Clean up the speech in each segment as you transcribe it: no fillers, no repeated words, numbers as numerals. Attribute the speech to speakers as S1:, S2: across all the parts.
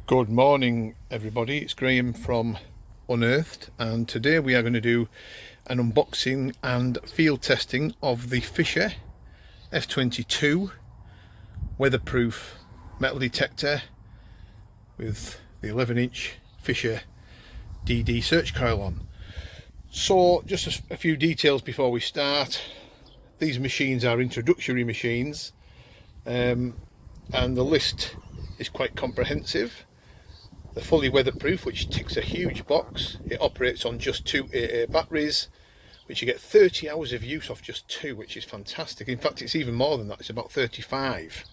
S1: Good morning everybody, it's Graham from Unearthed, and today we are going to do an unboxing and field testing of the Fisher F22 weatherproof metal detector with the 11-inch Fisher DD search coil on. So just a few details before we start. These machines are introductory machines, and the list is quite comprehensive. They're fully weatherproof, which ticks a huge box. It operates on just 2 AA batteries, which you get 30 hours of use off just 2, which is fantastic. In fact, it's even more than that, it's about 35.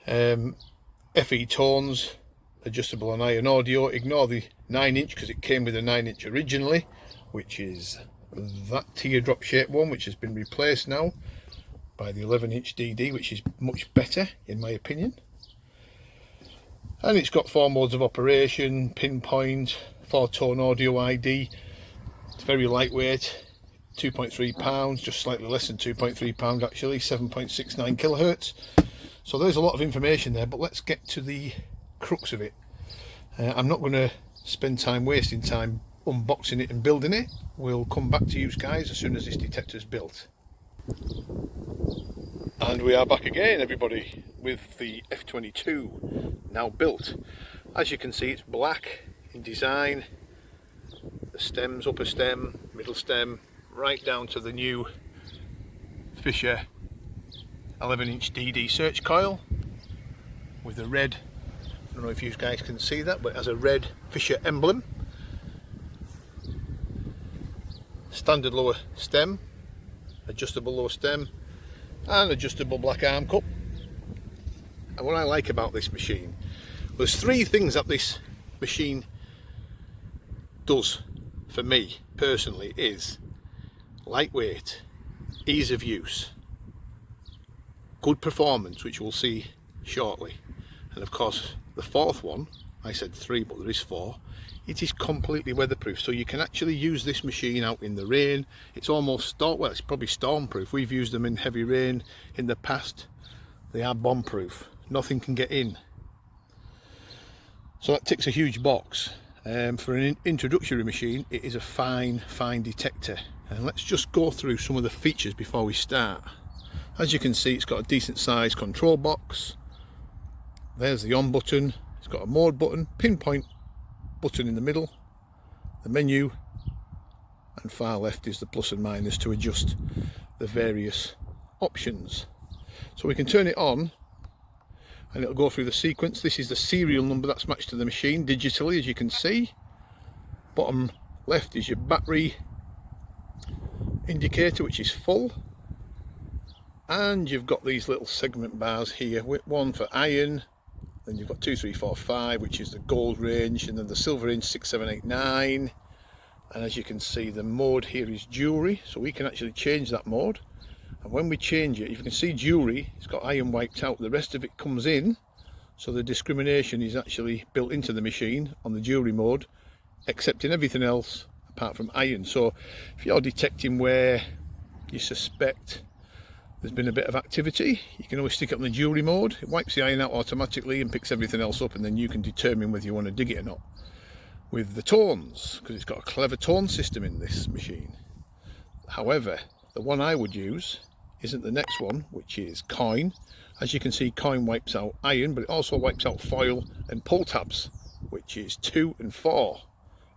S1: FE tones, adjustable on iron audio. Ignore the 9-inch because it came with a 9-inch originally, which is that teardrop shaped one, which has been replaced now by the 11-inch DD, which is much better in my opinion. And it's got 4 modes of operation: pinpoint, 4-tone audio ID. It's very lightweight, 2.3 pounds, just slightly less than 2.3 pounds actually, 7.69 kilohertz. So there's a lot of information there, but let's get to the crux of it. I'm not going to spend time wasting time unboxing it and building it. We'll come back to you guys as soon as this detector's built. And we are back again everybody with the F22 now built. As you can see, it's black in design. The stems, upper stem, middle stem, right down to the new Fisher 11-inch DD search coil with a red, I don't know if you guys can see that, but it has a red Fisher emblem. Standard lower stem, adjustable lower stem, and adjustable black arm cup. And what I like about this machine, there's 3 things that this machine does for me personally: is lightweight, ease of use, good performance, which we'll see shortly, and of course the 4th one, I said 3 but there is 4, it is completely weatherproof. So you can actually use this machine out in the rain. It's almost well, it's probably stormproof. We've used them in heavy rain in the past. They are bomb-proof, nothing can get in. So that ticks a huge box. For an introductory machine, it is a fine detector. And let's just go through some of the features before we start. As you can see, it's got a decent sized control box. There's the on button. It's got a mode button, pinpoint button in the middle, the menu, and far left is the plus and minus to adjust the various options. So we can turn it on and it'll go through the sequence. This is the serial number that's matched to the machine digitally, as you can see. Bottom left is your battery indicator, which is full, and you've got these little segment bars here, one for iron, then you've got 2, 3, 4, 5, which is the gold range, and then the silver range 6, 7, 8, 9. And as you can see, the mode here is jewelry, so we can actually change that mode. And when we change it, you can see jewelry, it's got iron wiped out, the rest of it comes in, so the discrimination is actually built into the machine on the jewelry mode, accepting everything else apart from iron. So if you're detecting where you suspect there's been a bit of activity, you can always stick it on the jewelry mode. It wipes the iron out automatically and picks everything else up, and then you can determine whether you want to dig it or not. With the tones, because it's got a clever tone system in this machine. However, the one I would use isn't the next one, which is coin. As you can see, coin wipes out iron, but it also wipes out foil and pull tabs, which is 2 and 4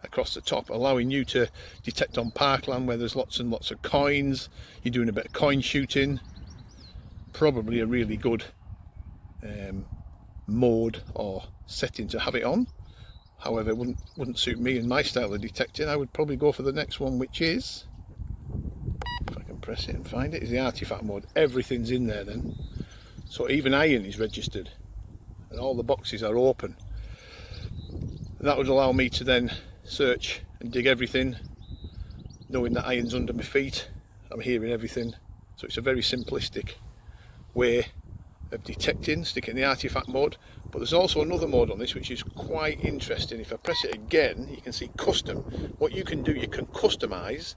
S1: across the top, allowing you to detect on parkland where there's lots and lots of coins. You're doing a bit of coin shooting. Probably a really good mode or setting to have it on. However, it wouldn't suit me and my style of detecting. I would probably go for the next one, which is, if I can press it and find it, is the artifact mode. Everything's in there then, so even iron is registered and all the boxes are open. That would allow me to then search and dig everything, knowing that iron's under my feet. I'm hearing everything, so it's a very simplistic way of detecting, sticking the artifact mode. But there's also another mode on this which is quite interesting. If I press it again, you can see custom. What you can do, you can customize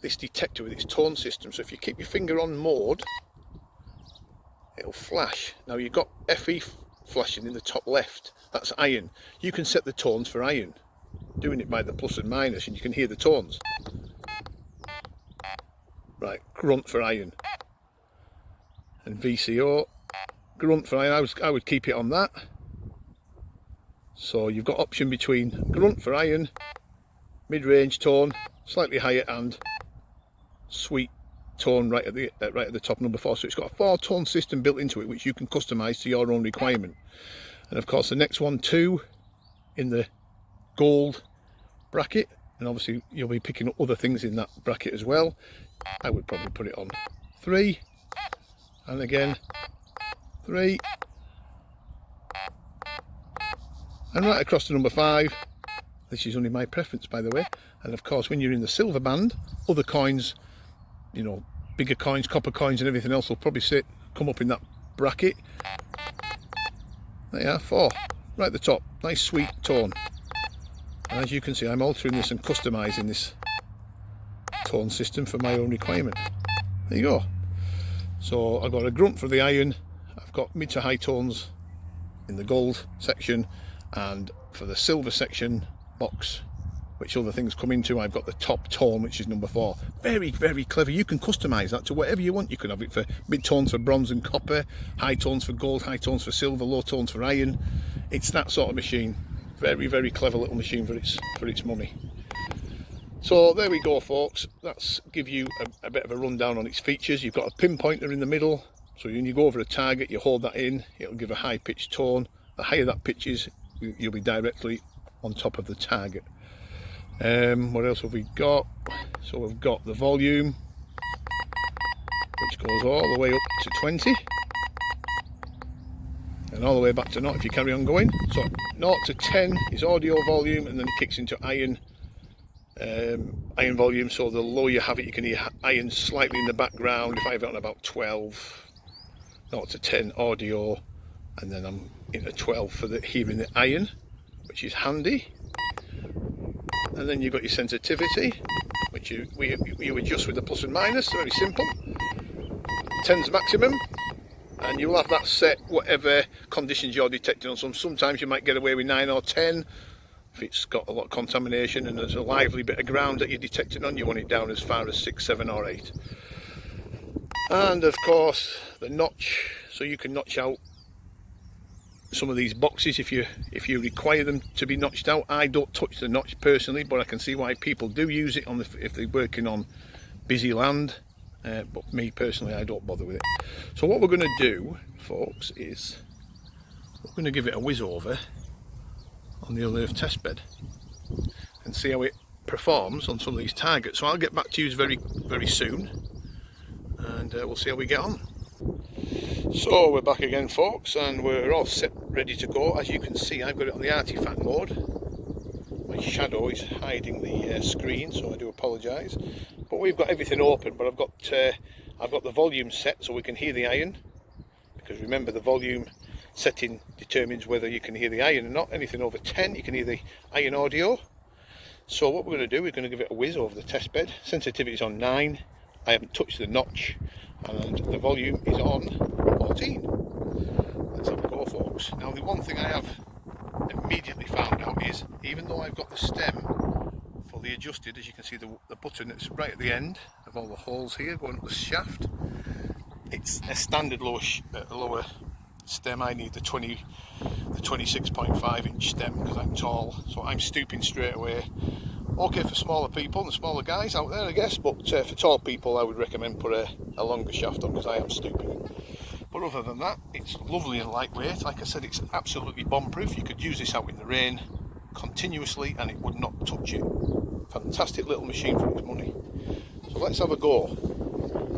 S1: this detector with its tone system. So if you keep your finger on mode, it'll flash. Now you've got FE flashing in the top left, that's iron. You can set the tones for iron, doing it by the plus and minus, and you can hear the tones. Right, grunt for iron. And VCO, grunt for iron, I would keep it on that. So you've got option between grunt for iron, mid-range tone, slightly higher, and sweet tone right at the top, number 4. So it's got a 4-tone system built into it, which you can customize to your own requirement. And of course the next one, 2 in the gold bracket, and obviously you'll be picking up other things in that bracket as well. I would probably put it on 3, and again 3, and right across to number 5. This is only my preference, by the way. And of course when you're in the silver band, other coins, you know, bigger coins, copper coins and everything else will probably come up in that bracket. There you are, 4, right at the top, nice sweet tone. And as you can see, I'm altering this and customizing this tone system for my own requirement. There you go. So I've got a grunt for the iron, I've got mid to high tones in the gold section, and for the silver section box, which other things come into, I've got the top tone, which is number 4. Very, very clever. You can customize that to whatever you want. You can have it for mid tones for bronze and copper, high tones for gold, high tones for silver, low tones for iron. It's that sort of machine. Very, very clever little machine for its money. So there we go, folks. That's give you a bit of a rundown on its features. You've got a pinpointer in the middle, so when you go over a target, you hold that in, it'll give a high pitched tone. The higher that pitch is, you'll be directly on top of the target. What else have we got? So we've got the volume, which goes all the way up to 20, and all the way back to 0 if you carry on going. So 0 to 10 is audio volume, and then it kicks into iron volume. So the lower you have it, you can hear iron slightly in the background. If I have it on about 12, 0 to 10 audio, and then I'm into 12 for hearing the iron, which is handy. And then you've got your sensitivity, which you adjust with the plus and minus. Very simple. 10's maximum, and you'll have that set whatever conditions you're detecting on. Sometimes you might get away with 9 or 10 if it's got a lot of contamination and there's a lively bit of ground that you're detecting on. You want it down as far as 6, 7 or 8. And of course the notch, so you can notch out some of these boxes if you require them to be notched out. I don't touch the notch personally, but I can see why people do use it if they're working on busy land, but me personally, I don't bother with it. So what we're going to do, folks, is we're going to give it a whiz over on the Unearthed test bed and see how it performs on some of these targets. So I'll get back to you very, very soon, and we'll see how we get on. So we're back again, folks, and we're all set, ready to go. As you can see, I've got it on the artifact mode. My shadow is hiding the screen, so I do apologise. But we've got everything open, but I've got the volume set so we can hear the iron, because remember the volume setting determines whether you can hear the iron or not. Anything over 10 you can hear the iron audio. So what we're going to do, we're going to give it a whiz over the test bed. Sensitivity is on 9. I haven't touched the notch, and the volume is on 14. Let's have a go, folks. Now the one thing I have immediately found out is, even though I've got the stem fully adjusted, as you can see the button that's right at the end of all the holes here going up the shaft, it's a standard lower stem. I need the 26.5 inch stem because I'm tall, so I'm stooping straight away. Okay for smaller people and smaller guys out there, I guess, but for tall people I would recommend put a longer shaft on because I am stooping. But other than that, it's lovely and lightweight. Like I said, it's absolutely bomb-proof. You could use this out in the rain continuously and it would not touch it. Fantastic little machine for its money. So let's have a go.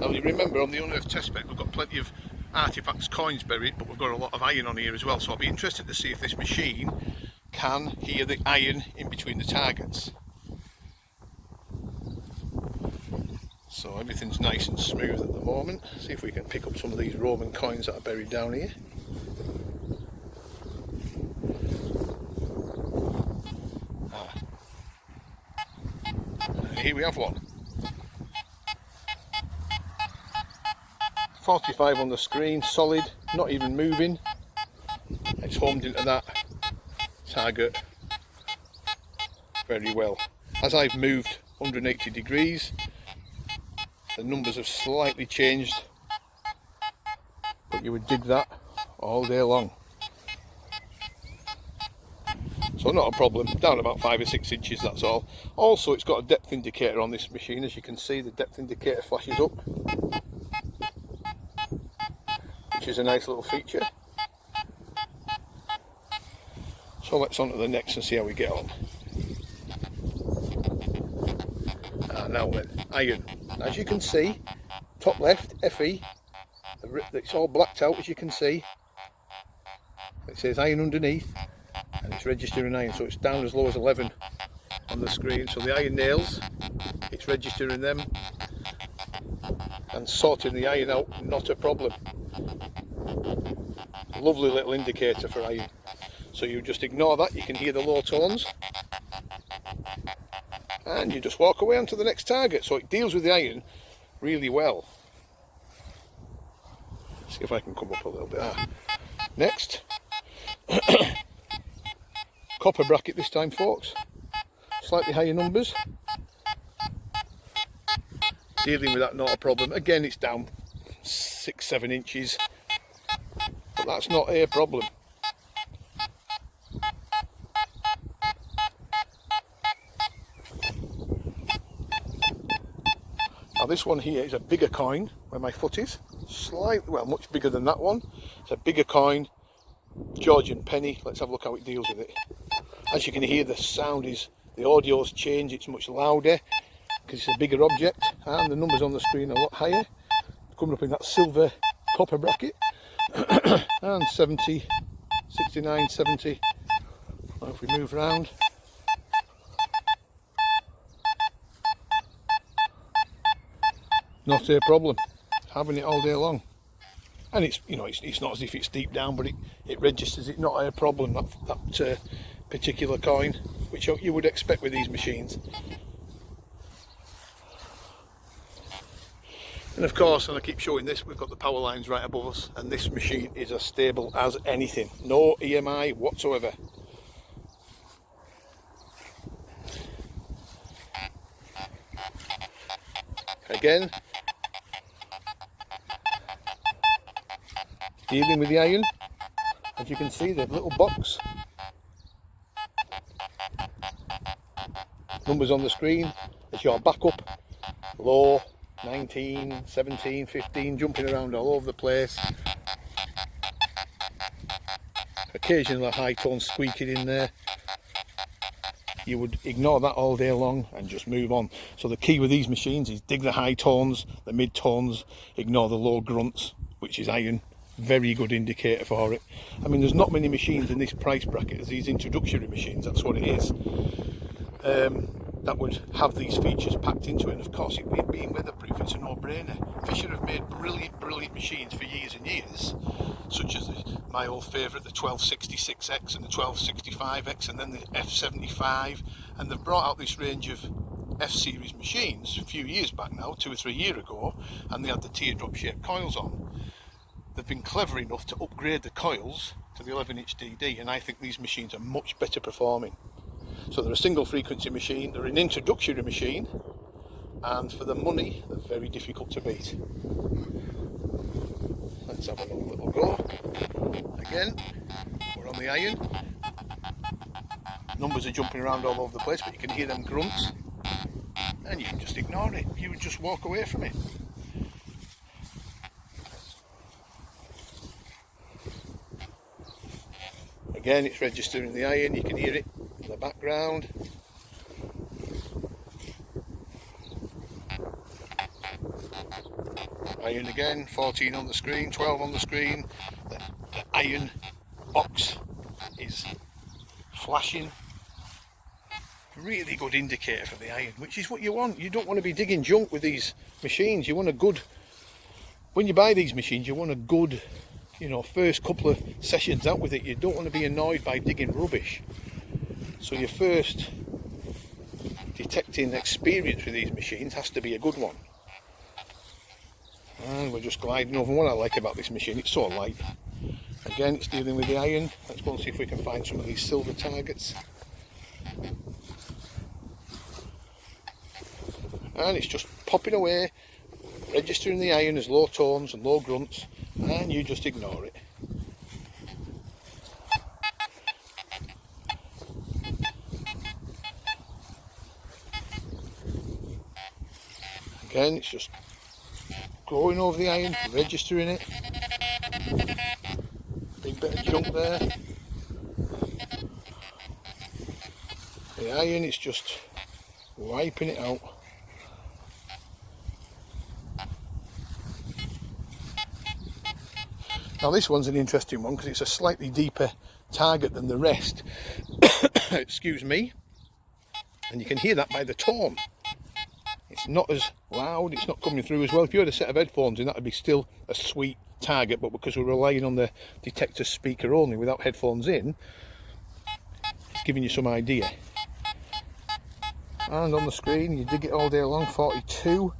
S1: Now you remember, on the Unearthed test bed we've got plenty of artifacts, coins buried, but we've got a lot of iron on here as well, so I'll be interested to see if this machine can hear the iron in between the targets. So everything's nice and smooth at the moment. See if we can pick up some of these Roman coins that are buried down here. Here we have one. 45 on the screen, solid, not even moving. it's homed into that target very well. As I've moved 180 degrees, the numbers have slightly changed, but you would dig that all day long. So not a problem, down about 5 or 6 inches, that's all. Also, it's got a depth indicator on this machine. As you can see, the depth indicator flashes up, which is a nice little feature. So let's on to the next and see how we get on. Now then, iron. As you can see, top left, FE, it's all blacked out, as you can see. It says iron underneath, and it's registering iron, so it's down as low as 11 on the screen. So the iron nails, it's registering them, and sorting the iron out, not a problem. Lovely little indicator for iron. So you just ignore that, you can hear the low tones, and you just walk away onto the next target. So it deals with the iron really well. See if I can come up a little bit. Next, copper bracket this time, folks. Slightly higher numbers. Dealing with that, not a problem. Again, it's down 6-7 inches, but that's not a problem. Now this one here is a bigger coin where my foot is, slightly, well, much bigger than that one. It's a bigger coin, Georgian penny. Let's have a look how it deals with it. As you can hear, the sound is, the audio's changed, it's much louder because it's a bigger object, and the numbers on the screen are a lot higher, coming up in that silver copper bracket. And 70, 69, 70. Well, if we move around, not a problem, having it all day long. And it's, you know, it's not as if it's deep down, but it registers it, not a problem, that particular coin, which you would expect with these machines. And of course, and I keep showing this, we've got the power lines right above us, and this machine is as stable as anything, no EMI whatsoever. Again, dealing with the iron, as you can see, the little box, numbers on the screen, it's your backup, low, 19, 17, 15, jumping around all over the place. Occasionally a high tone squeaking in there. You would ignore that all day long and just move on. So the key with these machines is dig the high tones, the mid tones, ignore the low grunts, which is iron. Very good indicator for it. I mean, there's not many machines in this price bracket as these introductory machines, that's what it is, that would have these features packed into it. And of course, it being weatherproof, it's a no-brainer. Fisher have made brilliant machines for years and years, such as my old favourite, the 1266X and the 1265X, and then the F75, and they've brought out this range of F-series machines a few years back now, 2 or 3 years ago, and they had the teardrop shaped coils on. They've been clever enough to upgrade the coils to the 11-inch DD, and I think these machines are much better performing. So they're a single frequency machine, they're an introductory machine, and for the money, they're very difficult to beat. Let's have another little go. Again, we're on the iron. Numbers are jumping around all over the place, but you can hear them grunts, and you can just ignore it. You would just walk away from it. Again, it's registering the iron, you can hear it in the background. Iron again, 14 on the screen, 12 on the screen. The iron box is flashing. Really good indicator for the iron, which is what you want. You don't want to be digging junk with these machines. You want a good, when you buy these machines, you want a good, you know, first couple of sessions out with it. You don't want to be annoyed by digging rubbish. So your first detecting experience with these machines has to be a good one. And we're just gliding over. What I like about this machine, it's so light. Again, it's dealing with the iron. Let's go and see if we can find some of these silver targets. And it's just popping away, registering the iron as low tones and low grunts, and you just ignore it. Again, it's just going over the iron, registering it. Big bit of junk there. The iron, it's just wiping it out. Now this one's an interesting one because it's a slightly deeper target than the rest. Excuse me. And you can hear that by the tone. It's not as loud, it's not coming through as well. If you had a set of headphones in, that would be still a sweet target, but because we're relying on the detector speaker only without headphones in, it's giving you some idea. And on the screen, you dig it all day long, 42,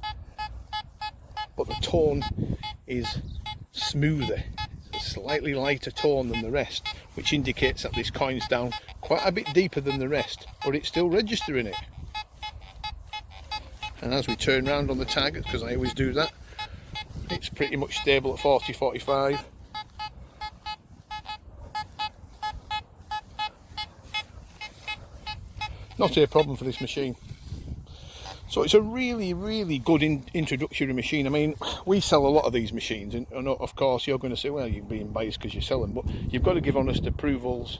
S1: but the tone is smoother, a slightly lighter tone than the rest, which indicates that this coin's down quite a bit deeper than the rest, but it's still registering it. And as we turn round on the target, because I always do that, it's pretty much stable at 40, 45. Not a problem for this machine. So it's a really, really good introductory machine. I mean, we sell a lot of these machines, and of course you're going to say, well, you're being biased because you sell them, but you've got to give honest approvals,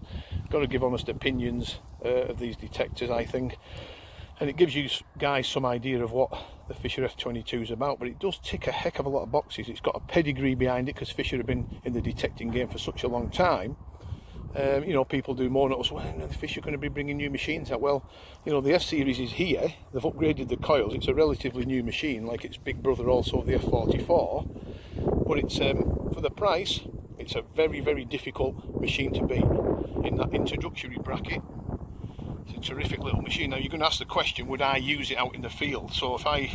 S1: got to give honest opinions of these detectors, I think. And it gives you guys some idea of what the Fisher F22 is about, but it does tick a heck of a lot of boxes. It's got a pedigree behind it because Fisher have been in the detecting game for such a long time. You know, people do moan at us, well, the Fisher are going to be bringing new machines out. Well, you know, the F-Series is here, they've upgraded the coils, it's a relatively new machine, like its big brother also, the F44, but it's, for the price, it's a very, very difficult machine to beat in that introductory bracket. It's a terrific little machine. Now you're going to ask the question, would I use it out in the field? So if I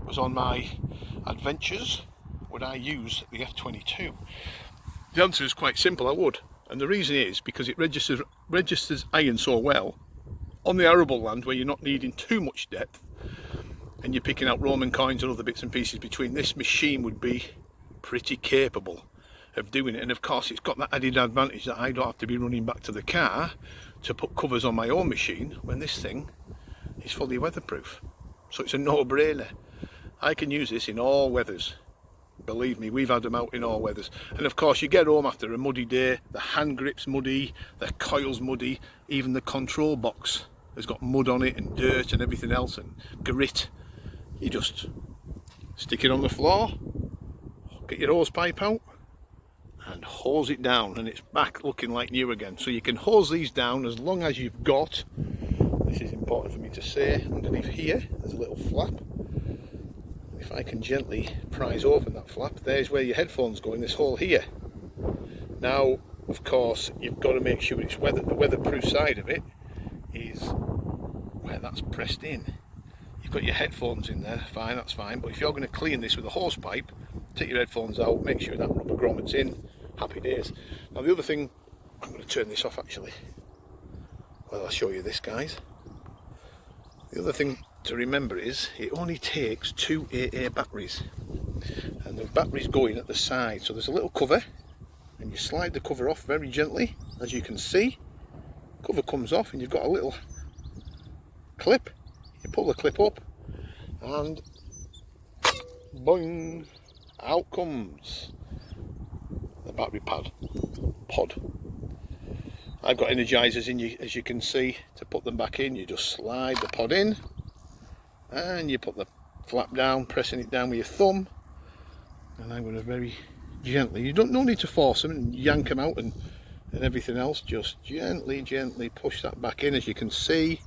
S1: was on my adventures, would I use the F22? The answer is quite simple, I would. And the reason is because it registers iron so well on the arable land where you're not needing too much depth and you're picking out Roman coins and other bits and pieces between. This machine would be pretty capable of doing it, and of course it's got that added advantage that I don't have to be running back to the car to put covers on my own machine when this thing is fully weatherproof. So it's a no-brainer. I can use this in all weathers. Believe me, we've had them out in all weathers. And of course you get home after a muddy day, the hand grip's muddy, the coil's muddy, even the control box has got mud on it and dirt and everything else and grit. You just stick it on the floor, get your hose pipe out and hose it down, and it's back looking like new again. So you can hose these down as long as you've got, this is important for me to say, underneath here there's a little flap. If I can gently prise open that flap, there's where your headphones go, in this hole here. Now of course you've got to make sure it's the weatherproof side of it is where that's pressed in. You've got your headphones in there, fine, that's fine, but if you're going to clean this with a hose pipe, take your headphones out, make sure that rubber grommet's in, happy days. Now the other thing, I'm going to turn this off actually, well I'll show you this guys. The other thing to remember is it only takes 2 AA batteries, and the batteries go in at the side, so there's a little cover and you slide the cover off very gently, as you can see. Cover comes off and you've got a little clip, you pull the clip up and boing, out comes the battery pod. I've got energizers in, as you can see, to put them back in. You just slide the pod in and you put the flap down, pressing it down with your thumb, and I'm going to very gently, you don't no need to force them and yank them out and everything else, just gently push that back in, as you can see.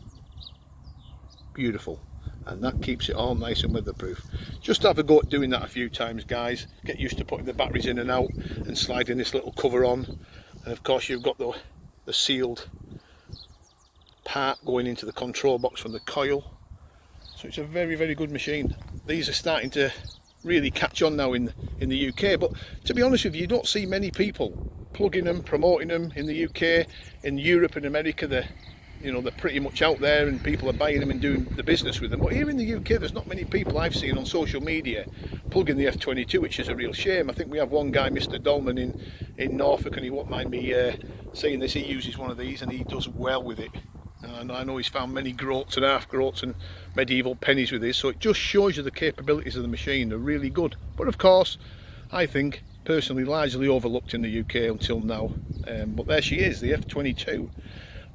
S1: Beautiful. And that keeps it all nice and weatherproof. Just have a go at doing that a few times, guys. Get used to putting the batteries in and out and sliding this little cover on, and of course you've got the sealed part going into the control box from the coil. So it's a very, very good machine. These are starting to really catch on now in the UK, but to be honest with you, you don't see many people plugging them, promoting them in the UK, in Europe and America. They're pretty much out there and people are buying them and doing the business with them. But here in the UK, there's not many people I've seen on social media plugging the F22, which is a real shame. I think we have one guy, Mr. Dolman, in Norfolk, and he won't mind me saying this, he uses one of these and he does well with it. And I know he's found many groats and half groats and medieval pennies with this, so it just shows you the capabilities of the machine. They're really good. But of course, I think, personally, largely overlooked in the UK until now. But there she is, the F22.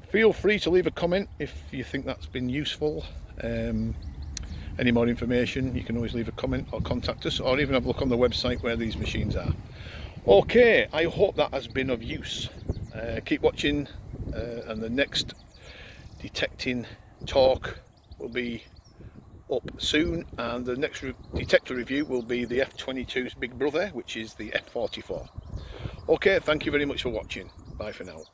S1: Feel free to leave a comment if you think that's been useful. Any more information, you can always leave a comment or contact us, or even have a look on the website where these machines are. Okay, I hope that has been of use. Keep watching, and the next detecting talk will be up soon, and the next detector review will be the F22's big brother, which is the F44. Okay, thank you very much for watching. Bye for now.